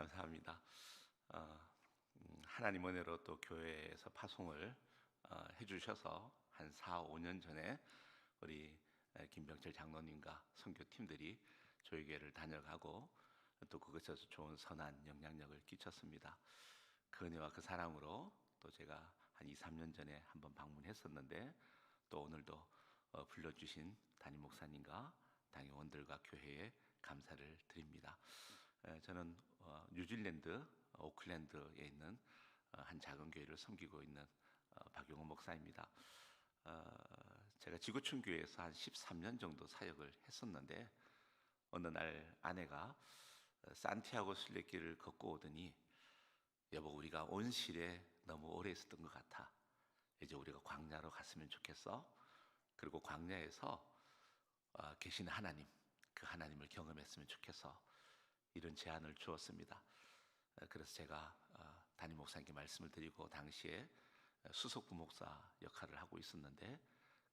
감사합니다. 하나님 은혜로 또 교회에서 파송을 해주셔서 한 4, 5년 전에 우리 김병철 장로님과 선교팀들이 조이교회를 다녀가고 또 그것에서 좋은 선한 영향력을 끼쳤습니다. 그 은혜와 그 사랑으로 또 제가 한 2, 3년 전에 한번 방문했었는데 또 오늘도 불러주신 담임 목사님과 당회원들과 교회에 감사를 드립니다. 저는 뉴질랜드 오클랜드에 있는 한 작은 교회를 섬기고 있는 박용호 목사입니다. 제가 지구촌 교회에서 한 13년 정도 사역을 했었는데 어느 날 아내가 산티아고 순례길을 걷고 오더니 여보, 우리가 온실에 너무 오래 있었던 것 같아. 이제 우리가 광야로 갔으면 좋겠어. 그리고 광야에서 계신 하나님, 그 하나님을 경험했으면 좋겠어. 이런 제안을 주었습니다. 그래서 제가 담임 목사님께 말씀을 드리고 당시에 수석 부목사 역할을 하고 있었는데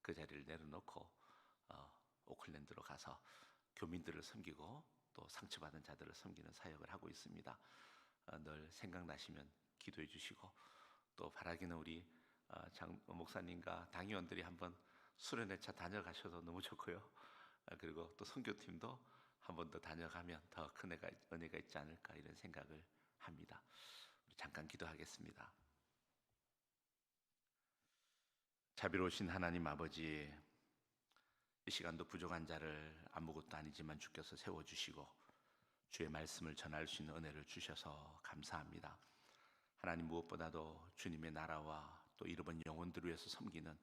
그 자리를 내려놓고 오클랜드로 가서 교민들을 섬기고 또 상처받은 자들을 섬기는 사역을 하고 있습니다. 늘 생각나시면 기도해 주시고 또 바라기는 우리 장 목사님과 당위원들이 한번 수련회차 다녀가셔도 너무 좋고요. 그리고 또 선교팀도 한 번 더 다녀가면 더 큰 은혜가 있지 않을까 이런 생각을 합니다. 우리 잠깐 기도하겠습니다. 자비로우신 하나님 아버지, 이 시간도 부족한 자를 아무것도 아니지만 주께서 세워주시고 주의 말씀을 전할 수 있는 은혜를 주셔서 감사합니다. 하나님, 무엇보다도 주님의 나라와 또 잃어버린 영혼들을 위해서 섬기는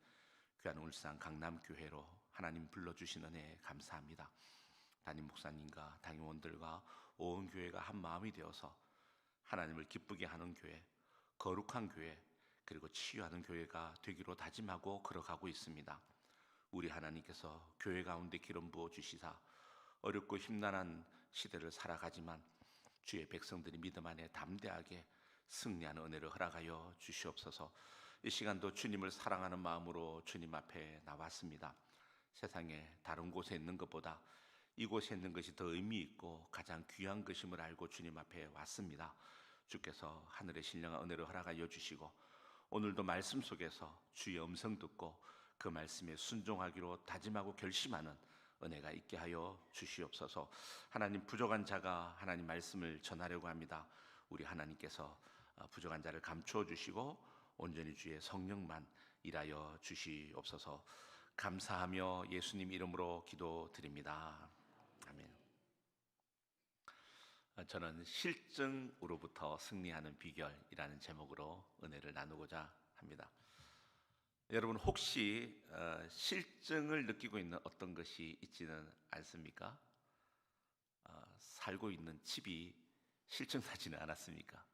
귀한 울산 강남교회로 하나님 불러주신 은혜에 감사합니다. 담임 목사님과 당회원들과 온 교회가 한 마음이 되어서 하나님을 기쁘게 하는 교회, 거룩한 교회, 그리고 치유하는 교회가 되기로 다짐하고 걸어가고 있습니다. 우리 하나님께서 교회 가운데 기름 부어 주시사 어렵고 힘난한 시대를 살아가지만 주의 백성들이 믿음 안에 담대하게 승리하는 은혜를 허락하여 주시옵소서. 이 시간도 주님을 사랑하는 마음으로 주님 앞에 나왔습니다. 세상에 다른 곳에 있는 것보다 이곳에 있는 것이 더 의미 있고 가장 귀한 것임을 알고 주님 앞에 왔습니다. 주께서 하늘의 신령한 은혜를 허락하여 주시고 오늘도 말씀 속에서 주의 음성 듣고 그 말씀에 순종하기로 다짐하고 결심하는 은혜가 있게 하여 주시옵소서. 하나님, 부족한 자가 하나님 말씀을 전하려고 합니다. 우리 하나님께서 부족한 자를 감추어 주시고 온전히 주의 성령만 일하여 주시옵소서. 감사하며 예수님 이름으로 기도드립니다. 아멘. 저는 실증으로부터 승리하는 비결이라는 제목으로 은혜를 나누고자 합니다. 여러분, 혹시 실증을 느끼고 있는 어떤 것이 있지는 않습니까? 살고 있는 집이 실증 나지는 않았습니까?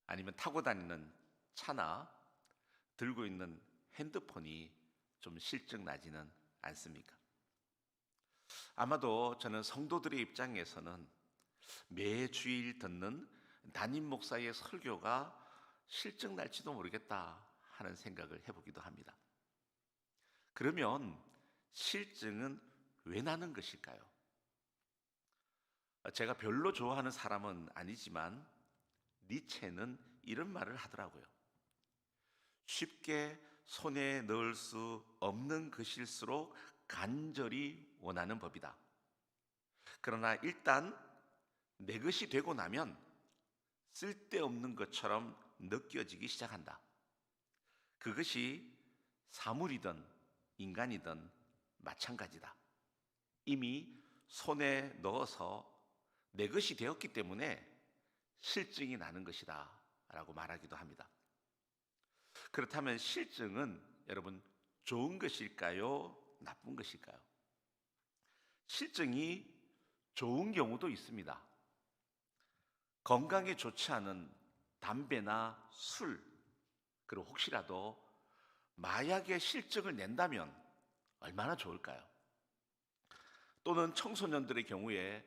아니면 타고 다니는 차나 들고 있는 핸드폰이 좀 실증 나지는 않습니까? 아마도 저는 성도들의 입장에서는 매 주일 듣는 담임 목사의 설교가 실증 날지도 모르겠다 하는 생각을 해보기도 합니다. 그러면 실증은 왜 나는 것일까요? 제가 별로 좋아하는 사람은 아니지만 니체는 이런 말을 하더라고요. 쉽게 손에 넣을 수 없는 것일수록 간절히 원하는 법이다. 그러나 일단 내 것이 되고 나면 쓸데없는 것처럼 느껴지기 시작한다. 그것이 사물이든 인간이든 마찬가지다. 이미 손에 넣어서 내 것이 되었기 때문에 실증이 나는 것이다 라고 말하기도 합니다. 그렇다면 실증은 여러분 좋은 것일까요? 나쁜 것일까요? 실증이 좋은 경우도 있습니다. 건강에 좋지 않은 담배나 술, 그리고 혹시라도 마약의 실증을 낸다면 얼마나 좋을까요? 또는 청소년들의 경우에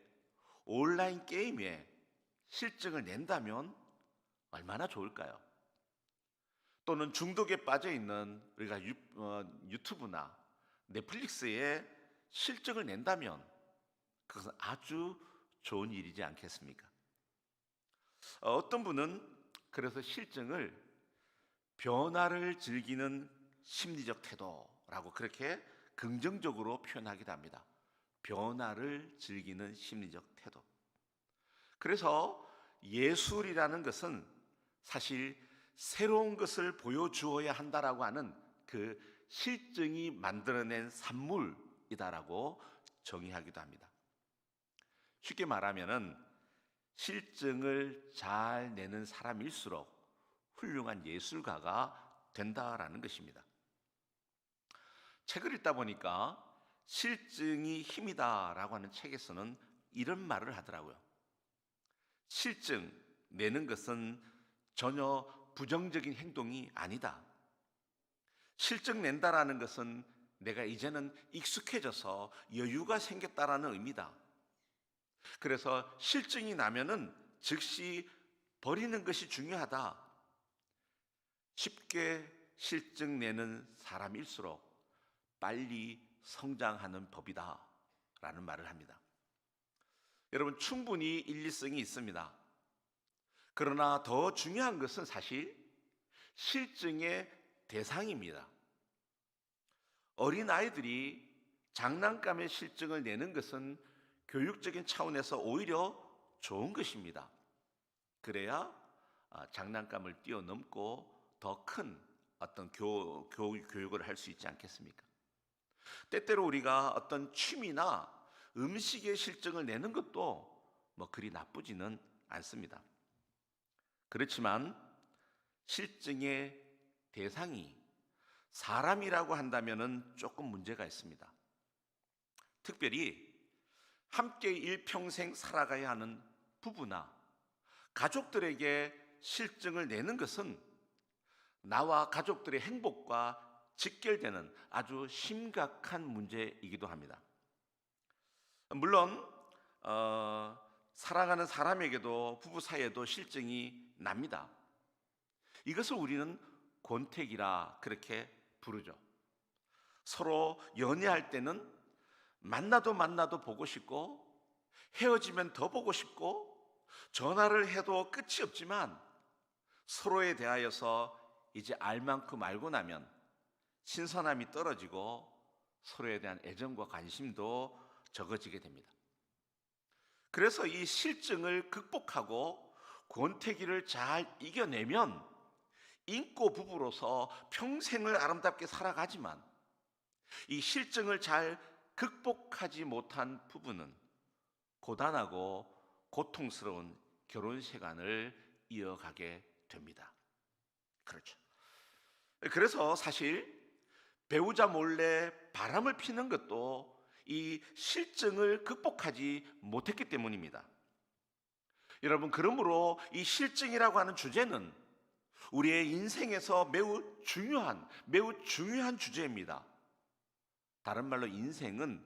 온라인 게임에 실증을 낸다면 얼마나 좋을까요? 또는 중독에 빠져 있는 우리가 유튜브나 넷플릭스에 실증을 낸다면 그것은 아주 좋은 일이지 않겠습니까? 어떤 분은 그래서 실증을 변화를 즐기는 심리적 태도라고 그렇게 긍정적으로 표현하기도 합니다. 변화를 즐기는 심리적 태도. 그래서 예술이라는 것은 사실 새로운 것을 보여주어야 한다라고 하는 그 실증이 만들어낸 산물이다라고 정의하기도 합니다. 쉽게 말하면은 실증을 잘 내는 사람일수록 훌륭한 예술가가 된다라는 것입니다. 책을 읽다 보니까 실증이 힘이다라고 하는 책에서는 이런 말을 하더라고요. 실증 내는 것은 전혀 부정적인 행동이 아니다. 실증 낸다라는 것은 내가 이제는 익숙해져서 여유가 생겼다라는 의미다. 그래서 실증이 나면은 즉시 버리는 것이 중요하다. 쉽게 실증 내는 사람일수록 빨리 성장하는 법이다 라는 말을 합니다. 여러분, 충분히 일리성이 있습니다. 그러나 더 중요한 것은 사실 실증의 대상입니다. 어린아이들이 장난감의 실증을 내는 것은 교육적인 차원에서 오히려 좋은 것입니다. 그래야 장난감을 뛰어넘고 더 큰 어떤 교육을 할 수 있지 않겠습니까? 때때로 우리가 어떤 취미나 음식의 실증을 내는 것도 뭐 그리 나쁘지는 않습니다. 그렇지만 실증의 대상이 사람이라고 한다면은 조금 문제가 있습니다. 특별히 함께 일평생 살아가야 하는 부부나 가족들에게 실증을 내는 것은 나와 가족들의 행복과 직결되는 아주 심각한 문제이기도 합니다. 물론 사랑하는 사람에게도 부부 사이에도 실증이 납니다. 이것을 우리는 권태기라 그렇게 부르죠. 서로 연애할 때는 만나도 보고 싶고 헤어지면 더 보고 싶고 전화를 해도 끝이 없지만 서로에 대하여서 이제 알 만큼 알고 나면 신선함이 떨어지고 서로에 대한 애정과 관심도 적어지게 됩니다. 그래서 이 실증을 극복하고 권태기를 잘 이겨내면 인고 부부로서 평생을 아름답게 살아가지만 이 실증을 잘 극복하지 못한 부부는 고단하고 고통스러운 결혼 생활을 이어가게 됩니다. 그렇죠. 그래서 사실 배우자 몰래 바람을 피는 것도 이 실증을 극복하지 못했기 때문입니다. 여러분, 그러므로 이 실증이라고 하는 주제는 우리의 인생에서 매우 중요한 주제입니다. 다른 말로 인생은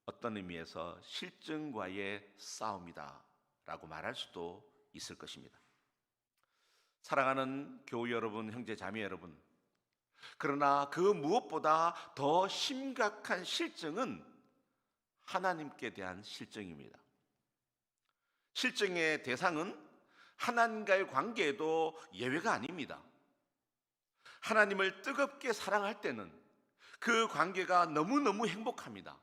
어떤 의미에서 실증과의 싸움이다 라고 말할 수도 있을 것입니다. 사랑하는 교우 여러분, 형제 자매 여러분, 그러나 그 무엇보다 더 심각한 실증은 하나님께 대한 실증입니다. 실증의 대상은 하나님과의 관계에도 예외가 아닙니다. 하나님을 뜨겁게 사랑할 때는 그 관계가 너무너무 행복합니다.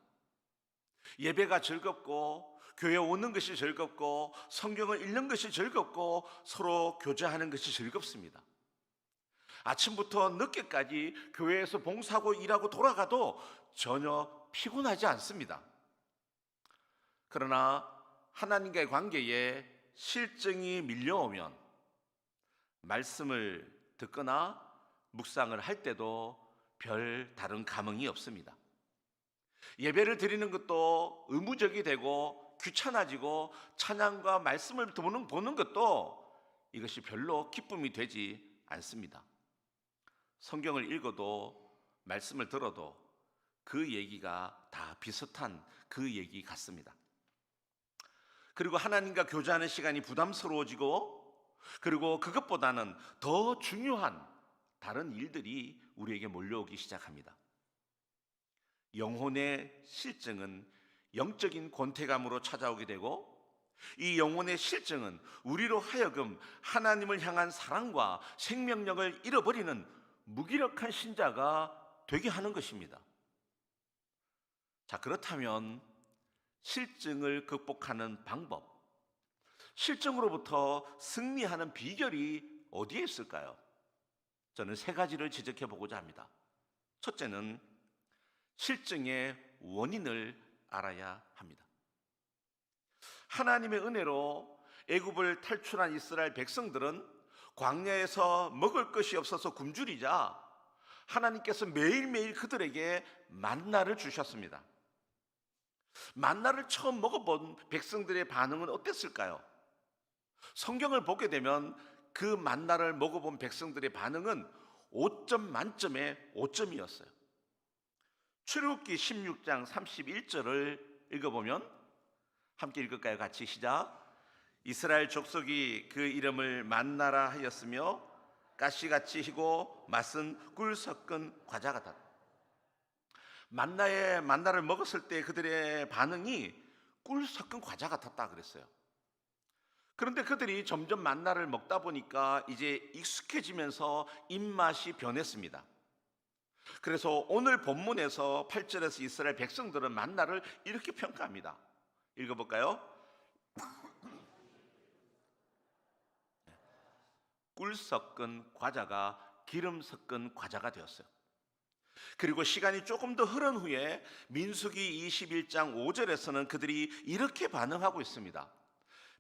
예배가 즐겁고 교회 오는 것이 즐겁고 성경을 읽는 것이 즐겁고 서로 교제하는 것이 즐겁습니다. 아침부터 늦게까지 교회에서 봉사하고 일하고 돌아가도 전혀 피곤하지 않습니다. 그러나 하나님과의 관계에 실증이 밀려오면 말씀을 듣거나 묵상을 할 때도 별 다른 감흥이 없습니다. 예배를 드리는 것도 의무적이 되고 귀찮아지고 찬양과 말씀을 보는 것도 이것이 별로 기쁨이 되지 않습니다. 성경을 읽어도 말씀을 들어도 그 얘기가 다 비슷한 그 얘기 같습니다. 그리고 하나님과 교제하는 시간이 부담스러워지고 그리고 그것보다는 더 중요한 다른 일들이 우리에게 몰려오기 시작합니다. 영혼의 실증은 영적인 권태감으로 찾아오게 되고 이 영혼의 실증은 우리로 하여금 하나님을 향한 사랑과 생명력을 잃어버리는 무기력한 신자가 되게 하는 것입니다. 자, 그렇다면 실증을 극복하는 방법, 실증으로부터 승리하는 비결이 어디에 있을까요? 저는 세 가지를 지적해 보고자 합니다. 첫째는 실증의 원인을 알아야 합니다. 하나님의 은혜로 애굽을 탈출한 이스라엘 백성들은 광야에서 먹을 것이 없어서 굶주리자 하나님께서 매일매일 그들에게 만나를 주셨습니다. 만나를 처음 먹어본 백성들의 반응은 어땠을까요? 성경을 보게 되면 그 만나를 먹어본 백성들의 반응은 5점 만점에 5점이었어요. 출애굽기 16장 31절을 읽어보면, 함께 읽을까요? 같이 시작. 이스라엘 족속이 그 이름을 만나라 하였으며 가시같이 희고 맛은 꿀 섞은 과자 같았다. 만나를 먹었을 때 그들의 반응이 꿀 섞은 과자 같았다 그랬어요. 그런데 그들이 점점 만나를 먹다 보니까 이제 익숙해지면서 입맛이 변했습니다. 그래서 오늘 본문에서 8절에서 이스라엘 백성들은 만나를 이렇게 평가합니다. 읽어볼까요? 꿀 섞은 과자가 기름 섞은 과자가 되었어요. 그리고 시간이 조금 더 흐른 후에 민수기 21장 5절에서는 그들이 이렇게 반응하고 있습니다.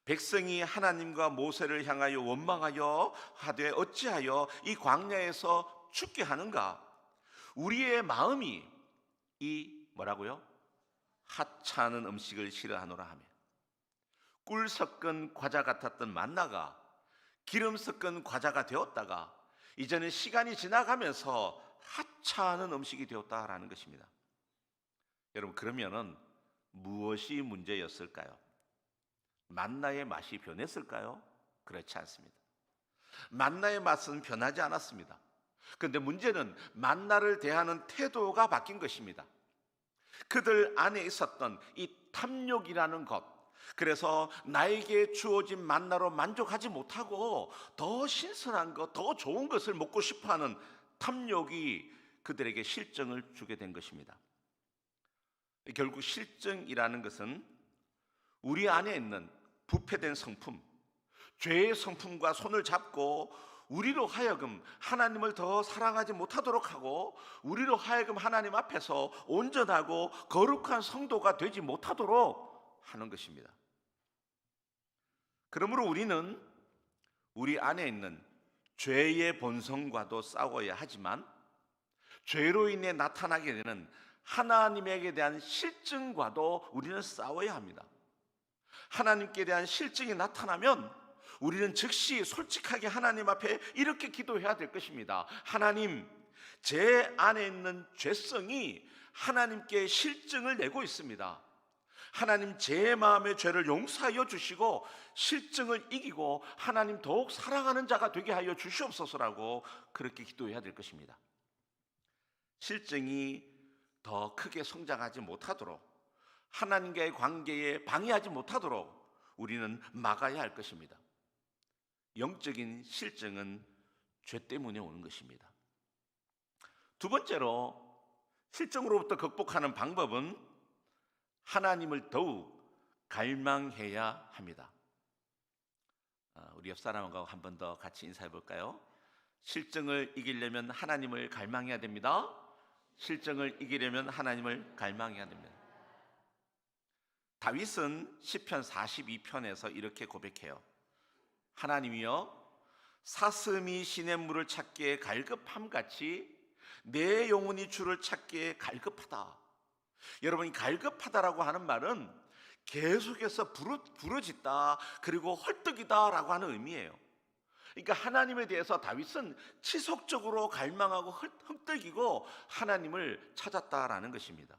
백성이 하나님과 모세를 향하여 원망하여 하되 어찌하여 이 광야에서 죽게 하는가? 우리의 마음이 이 뭐라고요? 하찮은 음식을 싫어하노라 하며, 꿀 섞은 과자 같았던 만나가 기름 섞은 과자가 되었다가 이제는 시간이 지나가면서 하찮은 음식이 되었다라는 것입니다. 여러분, 그러면은 무엇이 문제였을까요? 만나의 맛이 변했을까요? 그렇지 않습니다. 만나의 맛은 변하지 않았습니다. 그런데 문제는 만나를 대하는 태도가 바뀐 것입니다. 그들 안에 있었던 이 탐욕이라는 것, 그래서 나에게 주어진 만나로 만족하지 못하고 더 신선한 것, 더 좋은 것을 먹고 싶어하는 탐욕이 그들에게 실증을 주게 된 것입니다. 결국 실증이라는 것은 우리 안에 있는 부패된 성품, 죄의 성품과 손을 잡고 우리로 하여금 하나님을 더 사랑하지 못하도록 하고 우리로 하여금 하나님 앞에서 온전하고 거룩한 성도가 되지 못하도록 하는 것입니다. 그러므로 우리는 우리 안에 있는 죄의 본성과도 싸워야 하지만 죄로 인해 나타나게 되는 하나님에게 대한 실증과도 우리는 싸워야 합니다. 하나님께 대한 실증이 나타나면 우리는 즉시 솔직하게 하나님 앞에 이렇게 기도해야 될 것입니다. 하나님, 제 안에 있는 죄성이 하나님께 실증을 내고 있습니다. 하나님, 제 마음의 죄를 용서하여 주시고 실증을 이기고 하나님 더욱 사랑하는 자가 되게 하여 주시옵소서라고 그렇게 기도해야 될 것입니다. 실증이 더 크게 성장하지 못하도록, 하나님과의 관계에 방해하지 못하도록 우리는 막아야 할 것입니다. 영적인 실증은 죄 때문에 오는 것입니다. 두 번째로 실증으로부터 극복하는 방법은 하나님을 더욱 갈망해야 합니다. 우리 옆 사람하고 한 번 더 같이 인사해 볼까요? 실증을 이기려면 하나님을 갈망해야 됩니다. 실증을 이기려면 하나님을 갈망해야 됩니다. 다윗은 시편 42편에서 이렇게 고백해요. 하나님이여, 사슴이 시냇물을 찾기에 갈급함같이 내 영혼이 주를 찾기에 갈급하다. 여러분, 갈급하다라고 하는 말은 계속해서 부르짖다, 그리고 헐떡이다 라고 하는 의미예요. 그러니까 하나님에 대해서 다윗은 지속적으로 갈망하고 헐떡이고 하나님을 찾았다라는 것입니다.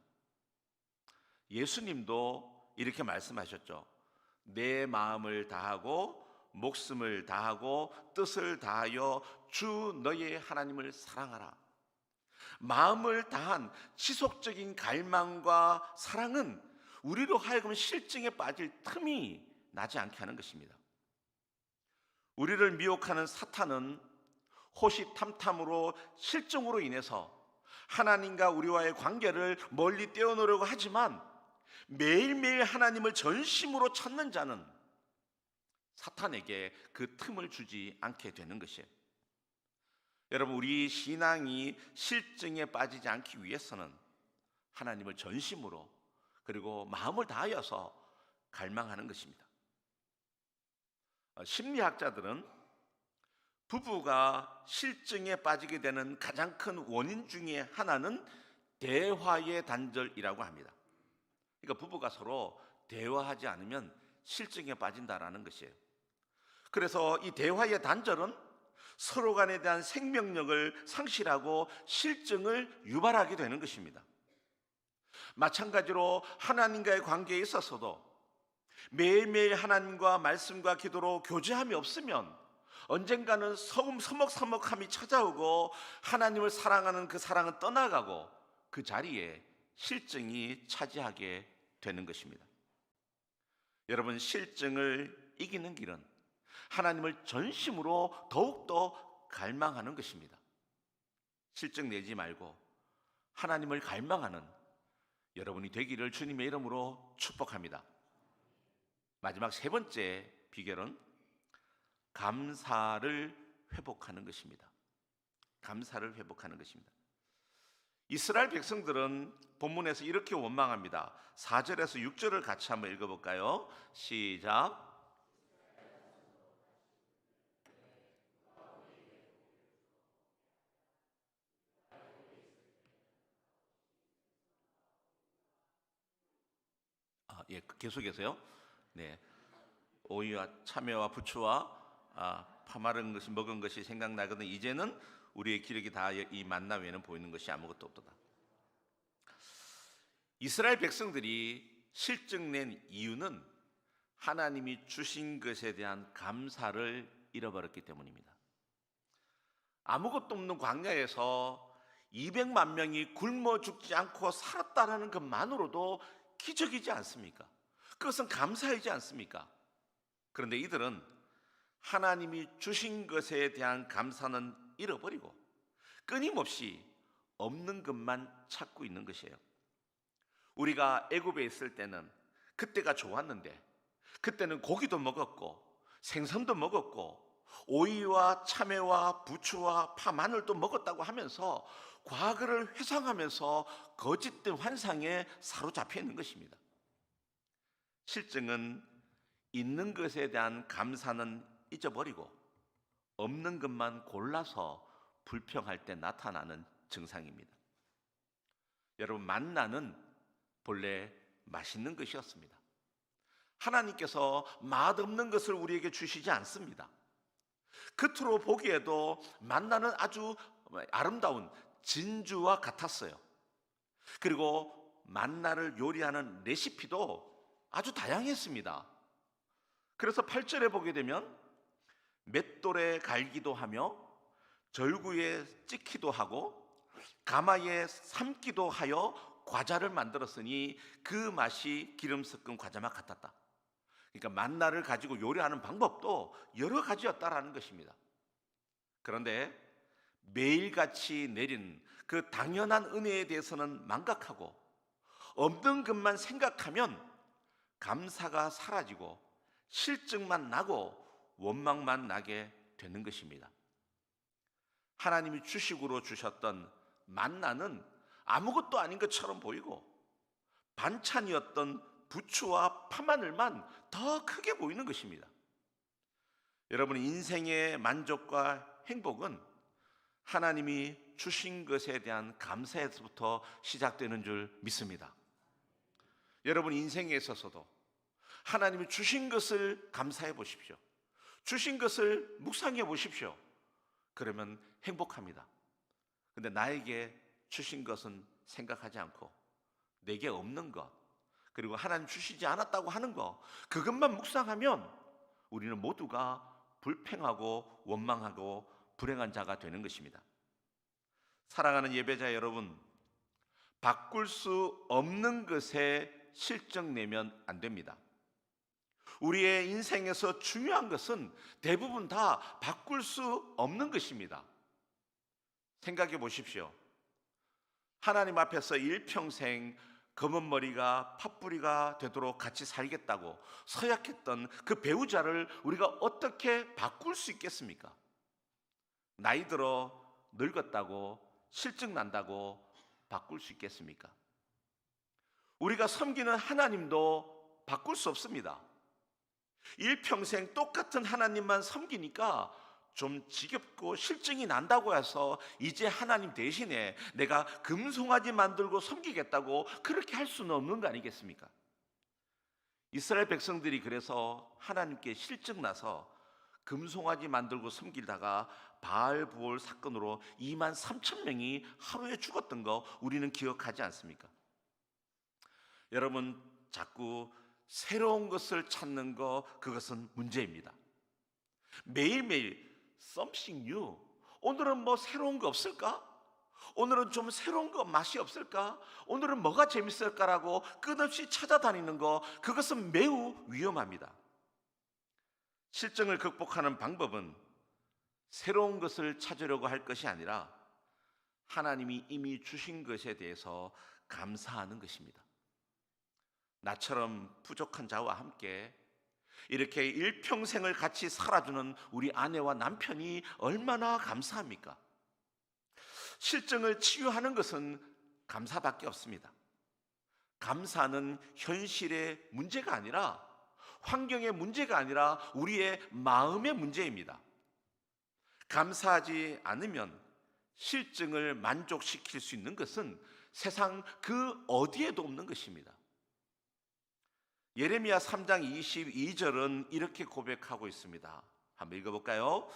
예수님도 이렇게 말씀하셨죠. 내 마음을 다하고 목숨을 다하고 뜻을 다하여 주 너의 하나님을 사랑하라. 마음을 다한 지속적인 갈망과 사랑은 우리로 하여금 실증에 빠질 틈이 나지 않게 하는 것입니다. 우리를 미혹하는 사탄은 호시탐탐으로 실증으로 인해서 하나님과 우리와의 관계를 멀리 떼어놓으려고 하지만 매일매일 하나님을 전심으로 찾는 자는 사탄에게 그 틈을 주지 않게 되는 것이에요. 여러분, 우리 신앙이 실증에 빠지지 않기 위해서는 하나님을 전심으로 그리고 마음을 다하여서 갈망하는 것입니다. 심리학자들은 부부가 실증에 빠지게 되는 가장 큰 원인 중에 하나는 대화의 단절이라고 합니다. 그러니까 부부가 서로 대화하지 않으면 실증에 빠진다라는 것이에요. 그래서 이 대화의 단절은 서로 간에 대한 생명력을 상실하고 실증을 유발하게 되는 것입니다. 마찬가지로 하나님과의 관계에 있어서도 매일매일 하나님과 말씀과 기도로 교제함이 없으면 언젠가는 서먹서먹함이 찾아오고 하나님을 사랑하는 그 사랑은 떠나가고 그 자리에 실증이 차지하게 되는 것입니다. 여러분, 실증을 이기는 길은 하나님을 전심으로 더욱더 갈망하는 것입니다. 실증 내지 말고 하나님을 갈망하는 여러분이 되기를 주님의 이름으로 축복합니다. 마지막 세 번째 비결은 감사를 회복하는 것입니다. 감사를 회복하는 것입니다. 이스라엘 백성들은 본문에서 이렇게 원망합니다. 4절에서 6절을 같이 한번 읽어볼까요? 시작. 계속해서요. 네, 오이와 참외와 부추와 파 마른 것이 먹은 것이 생각나거든 이제는 우리의 기력이 다 이 만나 외에는 보이는 것이 아무것도 없도다. 이스라엘 백성들이 실증낸 이유는 하나님이 주신 것에 대한 감사를 잃어버렸기 때문입니다. 아무것도 없는 광야에서 200만 명이 굶어 죽지 않고 살았다는 것만으로도 기적이지 않습니까? 그것은 감사이지 않습니까? 그런데 이들은 하나님이 주신 것에 대한 감사는 잃어버리고 끊임없이 없는 것만 찾고 있는 것이에요. 우리가 애굽에 있을 때는 그때가 좋았는데 그때는 고기도 먹었고 생선도 먹었고 오이와 참외와 부추와 파, 마늘도 먹었다고 하면서 과거를 회상하면서 거짓된 환상에 사로잡혀 있는 것입니다. 실증은 있는 것에 대한 감사는 잊어버리고 없는 것만 골라서 불평할 때 나타나는 증상입니다. 여러분, 만나는 본래 맛있는 것이었습니다. 하나님께서 맛없는 것을 우리에게 주시지 않습니다. 겉으로 보기에도 만나는 아주 아름다운 진주와 같았어요. 그리고 만나를 요리하는 레시피도 아주 다양했습니다. 그래서 8절에 보게 되면 맷돌에 갈기도 하며 절구에 찍기도 하고 가마에 삶기도 하여 과자를 만들었으니 그 맛이 기름 섞은 과자맛 같았다. 그러니까 만나를 가지고 요리하는 방법도 여러 가지였다라는 것입니다. 그런데 매일같이 내린 그 당연한 은혜에 대해서는 망각하고 없는 것만 생각하면 감사가 사라지고 실증만 나고 원망만 나게 되는 것입니다. 하나님이 주식으로 주셨던 만나는 아무것도 아닌 것처럼 보이고 반찬이었던 부추와 파마늘만 더 크게 보이는 것입니다. 여러분, 인생의 만족과 행복은 하나님이 주신 것에 대한 감사에서부터 시작되는 줄 믿습니다. 여러분, 인생에 있어서도 하나님이 주신 것을 감사해 보십시오. 주신 것을 묵상해 보십시오. 그러면 행복합니다. 근데 나에게 주신 것은 생각하지 않고 내게 없는 것, 그리고 하나님 주시지 않았다고 하는 것, 그것만 묵상하면 우리는 모두가 불평하고 원망하고 불행한 자가 되는 것입니다. 사랑하는 예배자 여러분, 바꿀 수 없는 것에 실증 내면 안 됩니다. 우리의 인생에서 중요한 것은 대부분 다 바꿀 수 없는 것입니다. 생각해 보십시오. 하나님 앞에서 일평생 검은 머리가 팥뿌리가 되도록 같이 살겠다고 서약했던 그 배우자를 우리가 어떻게 바꿀 수 있겠습니까? 나이 들어 늙었다고 실증 난다고 바꿀 수 있겠습니까? 우리가 섬기는 하나님도 바꿀 수 없습니다. 일평생 똑같은 하나님만 섬기니까 좀 지겹고 실증이 난다고 해서 이제 하나님 대신에 내가 금송아지 만들고 섬기겠다고 그렇게 할 수는 없는 거 아니겠습니까? 이스라엘 백성들이 그래서 하나님께 실증 나서 금송아지 만들고 섬기다가 바알부올 사건으로 2만 3천 명이 하루에 죽었던 거 우리는 기억하지 않습니까? 여러분, 자꾸 새로운 것을 찾는 거, 그것은 문제입니다. 매일매일 something new. 오늘은 뭐 새로운 거 없을까? 오늘은 좀 새로운 거 맛이 없을까? 오늘은 뭐가 재밌을까라고 끝없이 찾아다니는 거, 그것은 매우 위험합니다. 실증을 극복하는 방법은 새로운 것을 찾으려고 할 것이 아니라 하나님이 이미 주신 것에 대해서 감사하는 것입니다. 나처럼 부족한 자와 함께 이렇게 일평생을 같이 살아주는 우리 아내와 남편이 얼마나 감사합니까? 실증을 치유하는 것은 감사밖에 없습니다. 감사는 현실의 문제가 아니라, 환경의 문제가 아니라 우리의 마음의 문제입니다. 감사하지 않으면 실증을 만족시킬 수 있는 것은 세상 그 어디에도 없는 것입니다. 예레미야 3장 22절은 이렇게 고백하고 있습니다. 한번 읽어볼까요?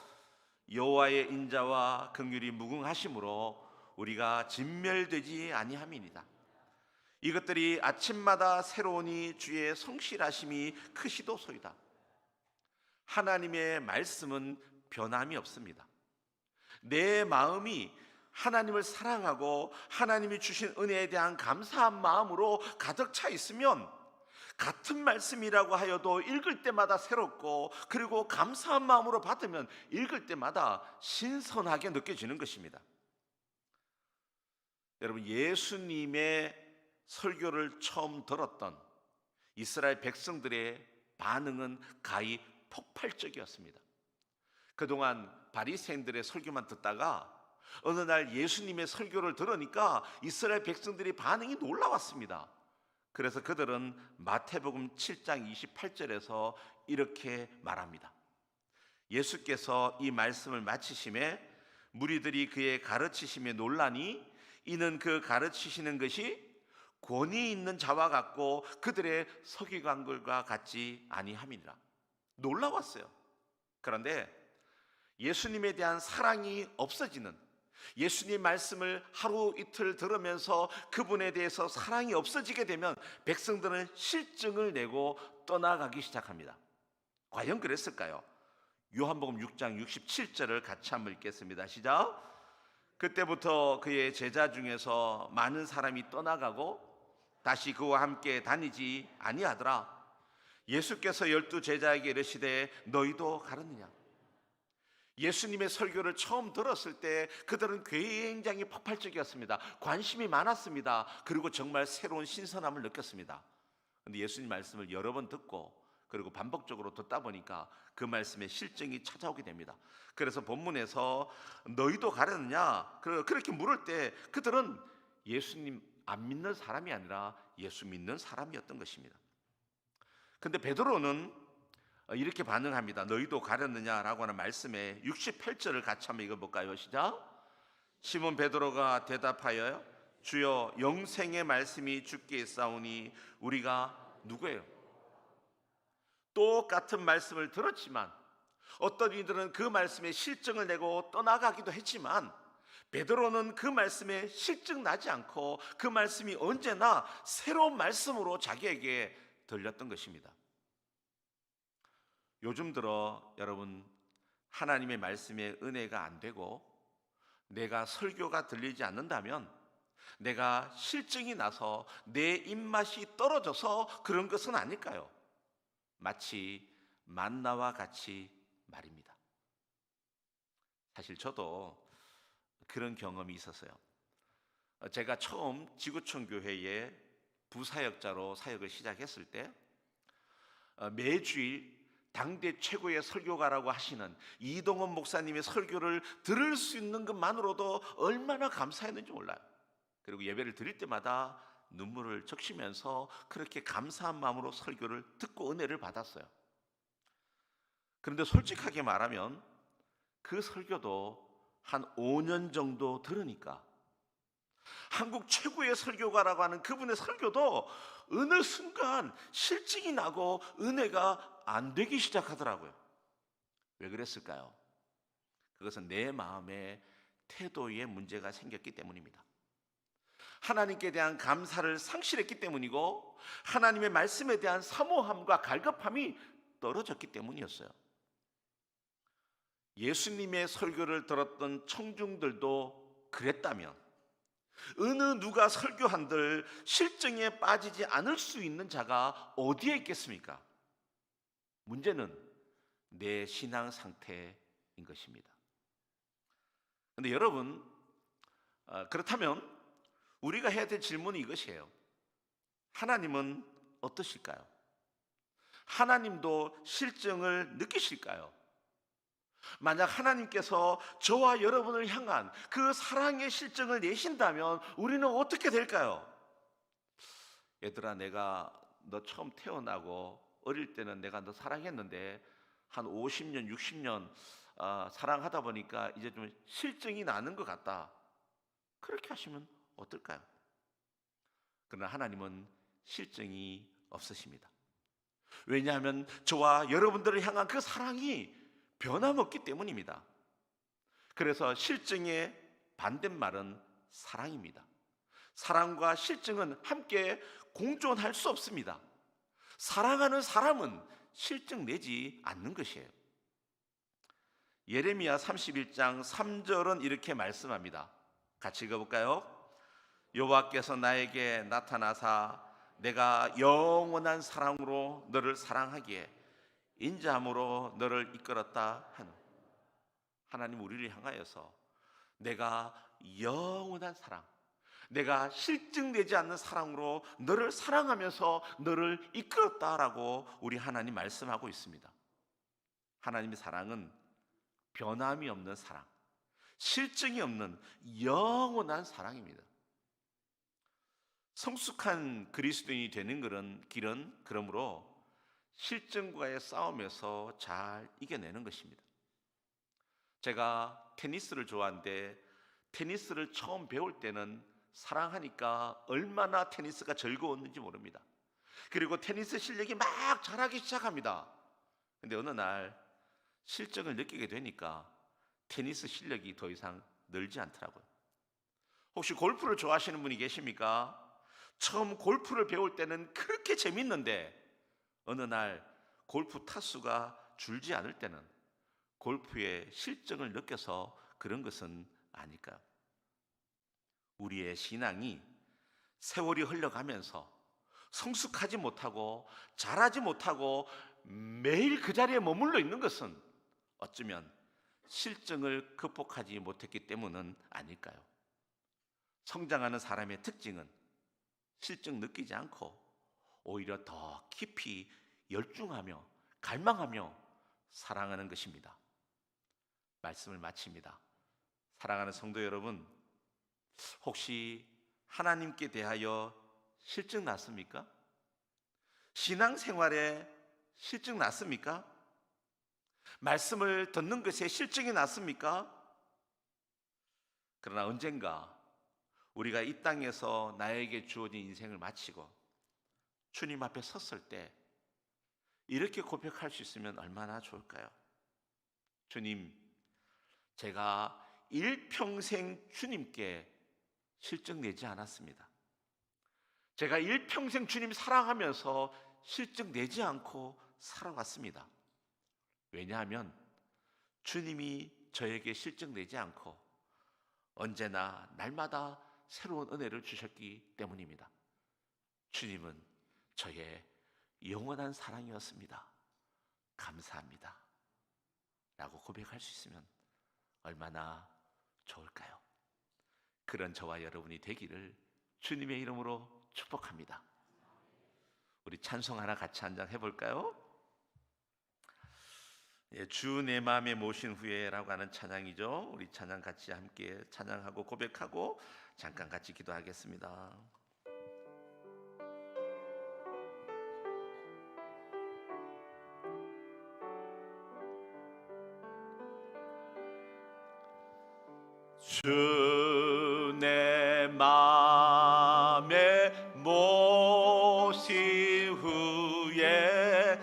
여호와의 인자와 긍휼이 무궁하심으로 우리가 진멸되지 아니함이니이다. 이것들이 아침마다 새로우니 주의 성실하심이 크시도소이다. 하나님의 말씀은 변함이 없습니다. 내 마음이 하나님을 사랑하고 하나님이 주신 은혜에 대한 감사한 마음으로 가득 차 있으면 같은 말씀이라고 하여도 읽을 때마다 새롭고, 그리고 감사한 마음으로 받으면 읽을 때마다 신선하게 느껴지는 것입니다. 여러분, 예수님의 설교를 처음 들었던 이스라엘 백성들의 반응은 가히 폭발적이었습니다. 그동안 바리새인들의 설교만 듣다가 어느 날 예수님의 설교를 들으니까 이스라엘 백성들이 반응이 놀라웠습니다. 그래서 그들은 마태복음 7장 28절에서 이렇게 말합니다. 예수께서 이 말씀을 마치심에 무리들이 그의 가르치심에 놀라니 이는 그 가르치시는 것이 권위 있는 자와 같고 그들의 서기관들과 같지 아니함이니라. 놀라웠어요. 그런데 예수님에 대한 사랑이 없어지는, 예수님 말씀을 하루 이틀 들으면서 그분에 대해서 사랑이 없어지게 되면 백성들은 실증을 내고 떠나가기 시작합니다. 과연 그랬을까요? 요한복음 6장 67절을 같이 한번 읽겠습니다. 시작. 그때부터 그의 제자 중에서 많은 사람이 떠나가고 다시 그와 함께 다니지 아니하더라. 예수께서 12 제자에게 이르시되 너희도 가르느냐? 예수님의 설교를 처음 들었을 때 그들은 굉장히 폭발적이었습니다. 관심이 많았습니다. 그리고 정말 새로운 신선함을 느꼈습니다. 그런데 예수님 말씀을 여러 번 듣고 그리고 반복적으로 듣다 보니까 그 말씀에 실증이 찾아오게 됩니다. 그래서 본문에서 너희도 가르느냐 그렇게 물을 때 그들은 예수님 안 믿는 사람이 아니라 예수 믿는 사람이었던 것입니다. 근데 베드로는 이렇게 반응합니다. 너희도 가렸느냐라고 하는 말씀에 68절을 같이 한번 읽어볼까요? 시작. 시몬 베드로가 대답하여 주여 영생의 말씀이 주께 있사오니 우리가 누구예요? 똑같은 말씀을 들었지만 어떤 이들은 그 말씀에 실증을 내고 떠나가기도 했지만 베드로는 그 말씀에 실증 나지 않고 그 말씀이 언제나 새로운 말씀으로 자기에게 들렸던 것입니다. 요즘 들어 여러분, 하나님의 말씀에 은혜가 안 되고 내가 설교가 들리지 않는다면 내가 실증이 나서 내 입맛이 떨어져서 그런 것은 아닐까요? 마치 만나와 같이 말입니다. 사실 저도 그런 경험이 있었어요. 제가 처음 지구촌 교회에 부사역자로 사역을 시작했을 때 매주일 당대 최고의 설교가라고 하시는 이동원 목사님의 설교를 들을 수 있는 것만으로도 얼마나 감사했는지 몰라요. 그리고 예배를 드릴 때마다 눈물을 적시면서 그렇게 감사한 마음으로 설교를 듣고 은혜를 받았어요. 그런데 솔직하게 말하면 그 설교도 한 5년 정도 들으니까 한국 최고의 설교가라고 하는 그분의 설교도 어느 순간 실증이 나고 은혜가 안 되기 시작하더라고요. 왜 그랬을까요? 그것은 내 마음의 태도에 문제가 생겼기 때문입니다. 하나님께 대한 감사를 상실했기 때문이고 하나님의 말씀에 대한 사모함과 갈급함이 떨어졌기 때문이었어요. 예수님의 설교를 들었던 청중들도 그랬다면 어느 누가 설교한들 실증에 빠지지 않을 수 있는 자가 어디에 있겠습니까? 문제는 내 신앙 상태인 것입니다. 그런데 여러분, 그렇다면 우리가 해야 될 질문이 이것이에요. 하나님은 어떠실까요? 하나님도 실증을 느끼실까요? 만약 하나님께서 저와 여러분을 향한 그 사랑의 실증을 내신다면 우리는 어떻게 될까요? 얘들아, 내가 너 처음 태어나고 어릴 때는 내가 너 사랑했는데 한 50년, 60년 사랑하다 보니까 이제 좀 실증이 나는 것 같다. 그렇게 하시면 어떨까요? 그러나 하나님은 실증이 없으십니다. 왜냐하면 저와 여러분들을 향한 그 사랑이 변함없기 때문입니다. 그래서 실증의 반대말은 사랑입니다. 사랑과 실증은 함께 공존할 수 없습니다. 사랑하는 사람은 실증 내지 않는 것이에요. 예레미야 31장 3절은 이렇게 말씀합니다. 같이 읽어볼까요? 여호와께서 나에게 나타나사 내가 영원한 사랑으로 너를 사랑하기에 인자함으로 너를 이끌었다 하는, 하나님 우리를 향하여서 내가 영원한 사랑, 내가 실증되지 않는 사랑으로 너를 사랑하면서 너를 이끌었다라고 우리 하나님 말씀하고 있습니다. 하나님의 사랑은 변함이 없는 사랑, 실증이 없는 영원한 사랑입니다. 성숙한 그리스도인이 되는 길은 그러므로 실증과의 싸움에서 잘 이겨내는 것입니다. 제가 테니스를 좋아하는데 테니스를 처음 배울 때는 사랑하니까 얼마나 테니스가 즐거웠는지 모릅니다. 그리고 테니스 실력이 막 자라기 시작합니다. 근데 어느 날 실증을 느끼게 되니까 테니스 실력이 더 이상 늘지 않더라고요. 혹시 골프를 좋아하시는 분이 계십니까? 처음 골프를 배울 때는 그렇게 재밌는데 어느 날 골프 타수가 줄지 않을 때는 골프의 실증을 느껴서 그런 것은 아닐까요? 우리의 신앙이 세월이 흘러가면서 성숙하지 못하고 자라지 못하고 매일 그 자리에 머물러 있는 것은 어쩌면 실증을 극복하지 못했기 때문은 아닐까요? 성장하는 사람의 특징은 실증 느끼지 않고 오히려 더 깊이 열중하며 갈망하며 사랑하는 것입니다. 말씀을 마칩니다. 사랑하는 성도 여러분, 혹시 하나님께 대하여 실증 났습니까? 신앙생활에 실증 났습니까? 말씀을 듣는 것에 실증이 났습니까? 그러나 언젠가 우리가 이 땅에서 나에게 주어진 인생을 마치고 주님 앞에 섰을 때 이렇게 고백할 수 있으면 얼마나 좋을까요? 주님, 제가 일평생 주님께 실증 내지 않았습니다. 제가 일평생 주님 사랑하면서 실증 내지 않고 살아왔습니다. 왜냐하면 주님이 저에게 실증 내지 않고 언제나 날마다 새로운 은혜를 주셨기 때문입니다. 주님은 저의 영원한 사랑이었습니다. 감사합니다 라고 고백할 수 있으면 얼마나 좋을까요? 그런 저와 여러분이 되기를 주님의 이름으로 축복합니다. 우리 찬송 하나 같이 한 장 해볼까요? 주 내 마음에 모신 후에라고 하는 찬양이죠. 우리 찬양 같이 함께 찬양하고 고백하고 잠깐 같이 기도하겠습니다. 주 내 마음에 모신 후에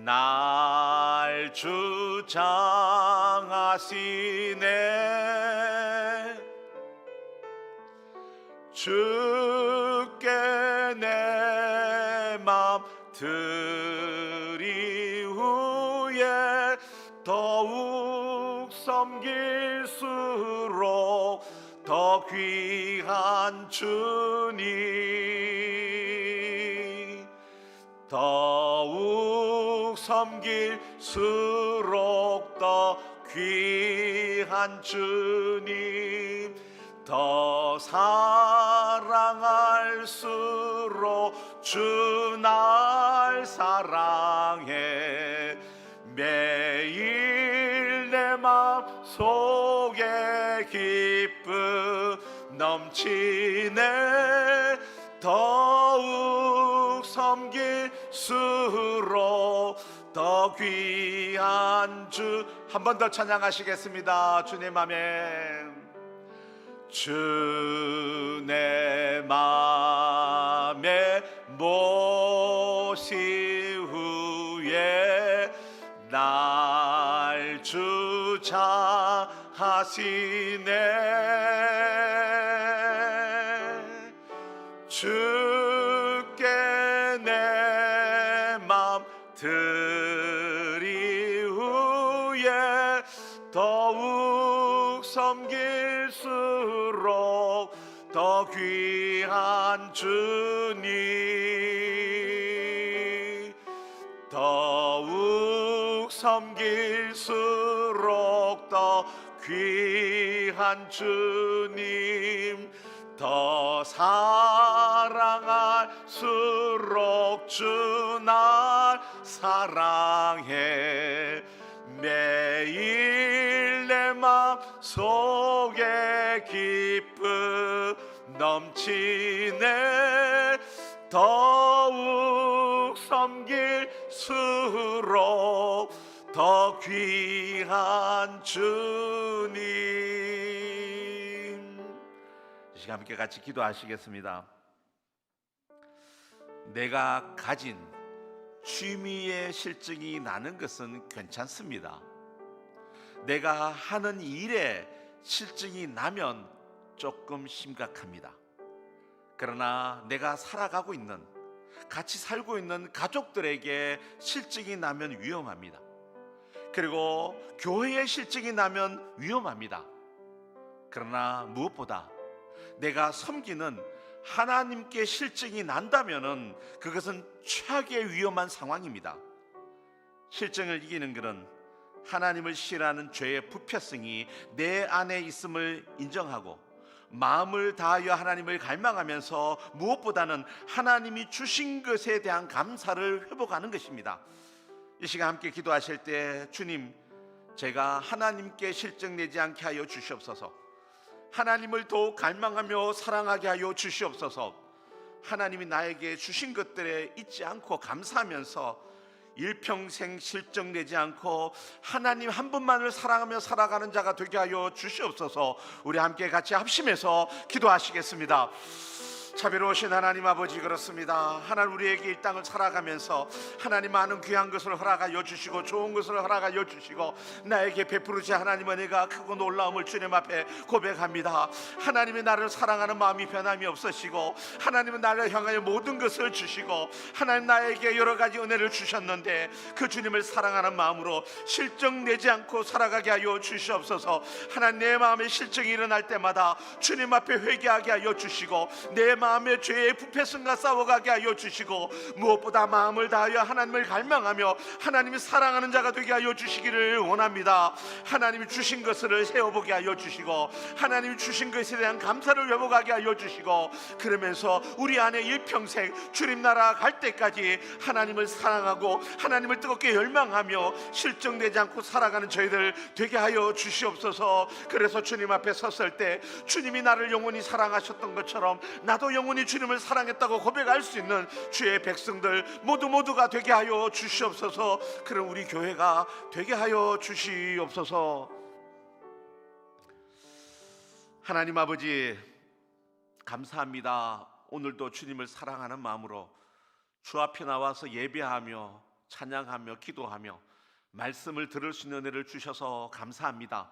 날 주장하시네. 주께 내 맘 드리후에 더욱 섬길수록 더 귀한 주님, 더욱 섬길수록 더 귀한 주님, 더 사랑할수록 주 날 사랑해. 매일 내 맘 속에 기쁨 넘치네. 더욱 섬길수록 더 귀한 주. 한 번 더 찬양하시겠습니다. 주님 아멘. 주 내 맘에 모신 후에 날 주장하시네. 주께 내 맘 드리후에 더욱 섬길수록 더 귀한 주님, 더욱 섬길수록 더 귀한 주님, 더 사랑할수록 주 날 사랑해. 매일 내 맘 속에 기쁨 넘치네. 더욱 섬길수록 더 귀한 주님. 이 시간 함께 같이 기도하시겠습니다. 내가 가진 취미의 실증이 나는 것은 괜찮습니다. 내가 하는 일에 실증이 나면 조금 심각합니다. 그러나 내가 살아가고 있는, 같이 살고 있는 가족들에게 실증이 나면 위험합니다. 그리고 교회에 실증이 나면 위험합니다. 그러나 무엇보다 내가 섬기는 하나님께 실증이 난다면은 그것은 최악의 위험한 상황입니다. 실증을 이기는 것은 하나님을 싫어하는 죄의 부패성이 내 안에 있음을 인정하고 마음을 다하여 하나님을 갈망하면서 무엇보다는 하나님이 주신 것에 대한 감사를 회복하는 것입니다. 이 시간 함께 기도하실 때, 주님, 제가 하나님께 실증내지 않게 하여 주시옵소서. 하나님을 더욱 갈망하며 사랑하게 하여 주시옵소서. 하나님이 나에게 주신 것들에 잊지 않고 감사하면서 일평생 실증내지 않고 하나님 한 분만을 사랑하며 살아가는 자가 되게 하여 주시옵소서. 우리 함께 같이 합심해서 기도하시겠습니다. 자비로우신 하나님 아버지, 그렇습니다. 하나님, 우리에게 이 땅을 살아가면서 하나님 많은 귀한 것을 허락하여 주시고 좋은 것을 허락하여 주시고 나에게 베푸르시 하나님 은혜가 크고 놀라움을 주님 앞에 고백합니다. 하나님이 나를 사랑하는 마음이 변함이 없으시고 하나님은 나를 향하여 모든 것을 주시고 하나님 나에게 여러 가지 은혜를 주셨는데 그 주님을 사랑하는 마음으로 실증내지 않고 살아가게 하여 주시옵소서. 하나님, 내 마음에 실증이 일어날 때마다 주님 앞에 회개하게 하여 주시고 내 마음의 죄의 부패성과 싸워가게 하여 주시고, 무엇보다 마음을 다하여 하나님을 갈망하며 하나님이 사랑하는 자가 되게 하여 주시기를 원합니다. 하나님이 주신 것을 세워보게 하여 주시고, 하나님이 주신 것에 대한 감사를 회복하게 하여 주시고, 그러면서 우리 안에 일평생 주님 나라 갈 때까지 하나님을 사랑하고 하나님을 뜨겁게 열망하며 실정되지 않고 살아가는 저희들 되게 하여 주시옵소서. 그래서 주님 앞에 섰을 때 주님이 나를 영원히 사랑하셨던 것처럼 나도 영원히 주님을 사랑했다고 고백할 수 있는 주의 백성들 모두가 되게 하여 주시옵소서. 그럼 우리 교회가 되게 하여 주시옵소서. 하나님 아버지, 감사합니다. 오늘도 주님을 사랑하는 마음으로 주 앞에 나와서 예배하며 찬양하며 기도하며 말씀을 들을 수 있는 은혜를 주셔서 감사합니다.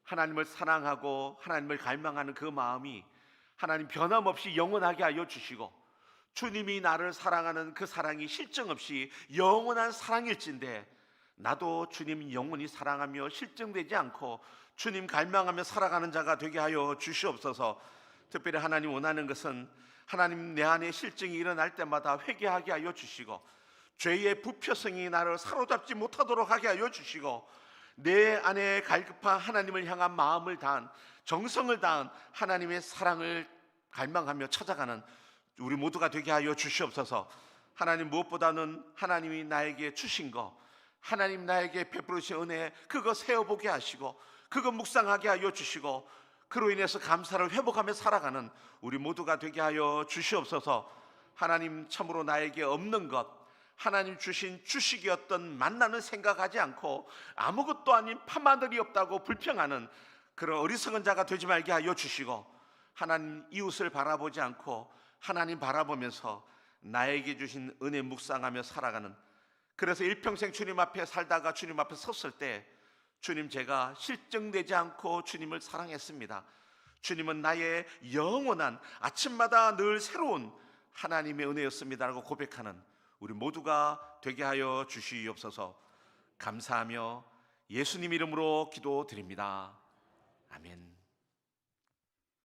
하나님을 사랑하고 하나님을 갈망하는 그 마음이 하나님 변함없이 영원하게 하여 주시고, 주님이 나를 사랑하는 그 사랑이 실정 없이 영원한 사랑일진데 나도 주님 영원히 사랑하며 실정되지 않고 주님 갈망하며 살아가는 자가 되게 하여 주시옵소서. 특별히 하나님 원하는 것은 하나님 내 안에 실증이 일어날 때마다 회개하게 하여 주시고, 죄의 부표성이 나를 사로잡지 못하도록 하게 하여 주시고, 내 안에 갈급한 하나님을 향한 마음을 다한 정성을 다한 하나님의 사랑을 갈망하며 찾아가는 우리 모두가 되게 하여 주시옵소서. 하나님, 무엇보다는 하나님이 나에게 주신 것, 하나님 나에게 베풀으신 은혜, 그거 세어보게 하시고 그거 묵상하게 하여 주시고, 그로 인해서 감사를 회복하며 살아가는 우리 모두가 되게 하여 주시옵소서. 하나님, 참으로 나에게 없는 것, 하나님 주신 주식이었던 만나는 생각하지 않고 아무것도 아닌 파마늘이 없다고 불평하는 그런 어리석은 자가 되지 말게 하여 주시고, 하나님 이웃을 바라보지 않고 하나님 바라보면서 나에게 주신 은혜 묵상하며 살아가는, 그래서 일평생 주님 앞에 살다가 주님 앞에 섰을 때 주님, 제가 실증되지 않고 주님을 사랑했습니다. 주님은 나의 영원한 아침마다 늘 새로운 하나님의 은혜였습니다라고 고백하는 우리 모두가 되게 하여 주시옵소서. 감사하며 예수님 이름으로 기도드립니다. 아멘.